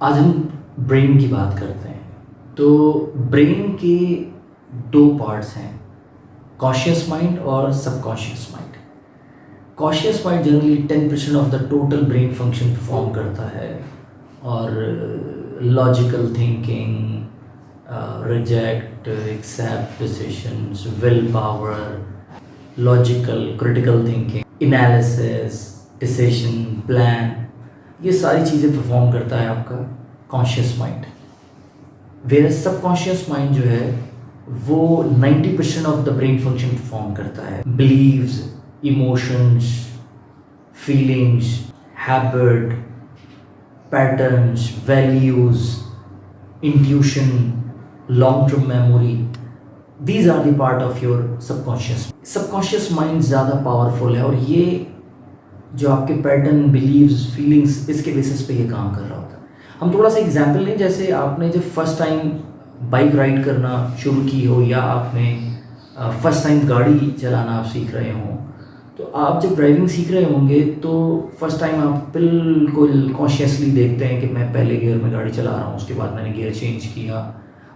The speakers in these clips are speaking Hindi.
आज हम ब्रेन की बात करते हैं। तो ब्रेन के दो पार्ट्स हैं, कॉन्शियस माइंड और subconscious mind. Conscious mind generally 10% of the total brain function perform करता है और logical thinking, reject, accept decisions, will power, logical critical thinking, analysis, decision, plan, ये सारी चीज़ें परफॉर्म करता है आपका conscious mind. Where subconscious mind जो है वो 90% of the brain function perform करता है। Beliefs, emotions, feelings, habit, patterns, values, intuition, long term memory, these are the part of your subconscious. Subconscious mind ज़्यादा पावरफुल है और ये जो आपके पैटर्न, बिलीव्स, फीलिंग्स, इसके बेसिस पे ये काम कर रहा होता है। हम थोड़ा सा एग्जांपल लें, जैसे आपने जब फर्स्ट टाइम बाइक राइड करना शुरू की हो या आपने फर्स्ट टाइम गाड़ी चलाना आप सीख रहे हों, तो आप जब ड्राइविंग सीख रहे होंगे तो फर्स्ट टाइम आप बिल्कुल कॉन्शियसली देखते हैं कि मैं पहले गियर में गाड़ी चला रहा हूँ, उसके बाद मैंने गियर चेंज किया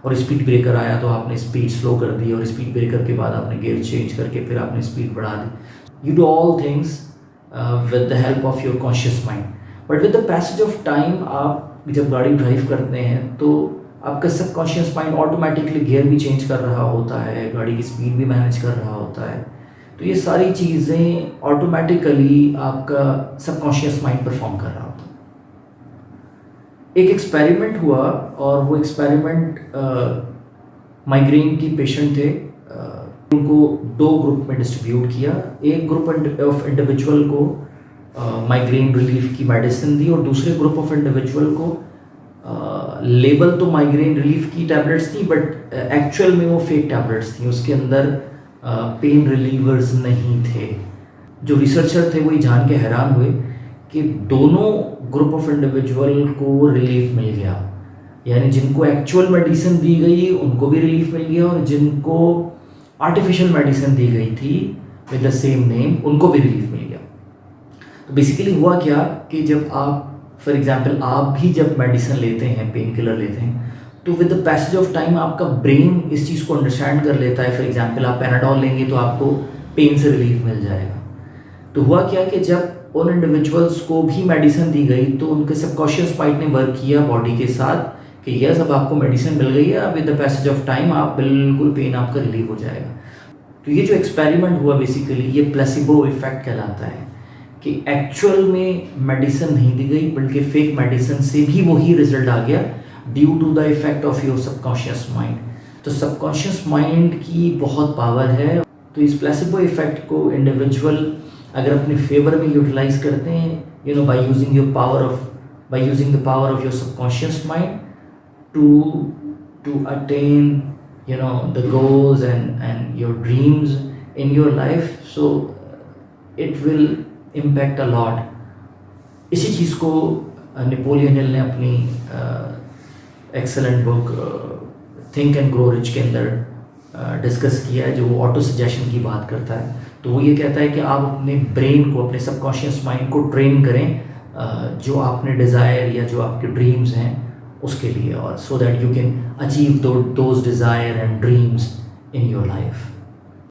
और स्पीड ब्रेकर आया तो आपने स्पीड स्लो कर दी और स्पीड ब्रेकर के बाद आपने गियर चेंज करके फिर आपने स्पीड बढ़ा दी। You do all things with the help of your conscious mind. But with the passage of time, आप जब गाड़ी ड्राइव करते हैं तो आपका सबकॉन्शियस माइंड ऑटोमेटिकली गियर भी चेंज कर रहा होता है, गाड़ी की स्पीड भी मैनेज कर रहा होता है। तो ये सारी चीज़ें ऑटोमेटिकली आपका सबकॉन्शियस माइंड परफॉर्म कर रहा होता है। एक एक्सपेरिमेंट हुआ और वो एक्सपेरिमेंट माइग्रेन की पेशेंट थे, उनको दो ग्रुप में डिस्ट्रीब्यूट किया। एक ग्रुप ऑफ इंडिविजुअल को माइग्रेन रिलीफ की मेडिसिन दी और दूसरे ग्रुप ऑफ इंडिविजुअल को लेबल तो माइग्रेन रिलीफ की टैबलेट्स थी बट एक्चुअल में वो फेक टैबलेट्स थी, उसके अंदर पेन रिलीवर्स नहीं थे। जो रिसर्चर थे वो ये जान के हैरान हुए कि दोनों ग्रुप ऑफ इंडिविजुअल को रिलीफ मिल गया, यानी जिनको एक्चुअल मेडिसिन दी गई उनको भी रिलीफ मिल गया और जिनको आर्टिफिशियल मेडिसिन दी गई थी विद द सेम नेम उनको भी रिलीफ मिल गया। तो बेसिकली हुआ क्या कि जब आप फॉर एग्जांपल आप भी जब मेडिसिन लेते हैं, पेन किलर लेते हैं, तो with the passage of time आपका ब्रेन इस चीज़ को अंडरस्टैंड कर लेता है। फॉर एग्जांपल आप पैनाडोल लेंगे तो आपको पेन से रिलीफ मिल जाएगा। तो हुआ क्या कि जब उन इंडिविजुअल्स को भी मेडिसिन दी गई तो उनके सबकॉन्शियस माइंड ने वर्क किया बॉडी के साथ कि यस अब आपको मेडिसिन मिल गई है, with the passage of time आप बिल्कुल पेन आपका रिलीव हो जाएगा। तो ये जो एक्सपेरिमेंट हुआ बेसिकली ये प्लेसिबो इफेक्ट कहलाता है कि एक्चुअल में मेडिसिन नहीं दी गई बल्कि फेक मेडिसिन से भी वही रिजल्ट आ गया due to the effect of your subconscious mind. तो सबकॉन्शियस माइंड की बहुत पावर है। तो इस प्लेसिबो इफेक्ट को इंडिविजुअल अगर अपने फेवर में यूटिलाइज करते हैं, you know, by using the power of your subconscious mind to attain, you know, the goals and your dreams in your life, so it will impact a lot. इसी चीज़ को नेपोलियन हिल ने अपनी excellent book think and grow rich के अंदर डिस्कस किया है, जो वो ऑटो सजेशन की बात करता है। तो वो ये कहता है कि आप अपने ब्रेन को, अपने सबकॉन्शियस माइंड को ट्रेन करें जो आपने डिज़ायर या जो आपके ड्रीम्स हैं उसके लिए, और so that you can achieve those desire and dreams in your life.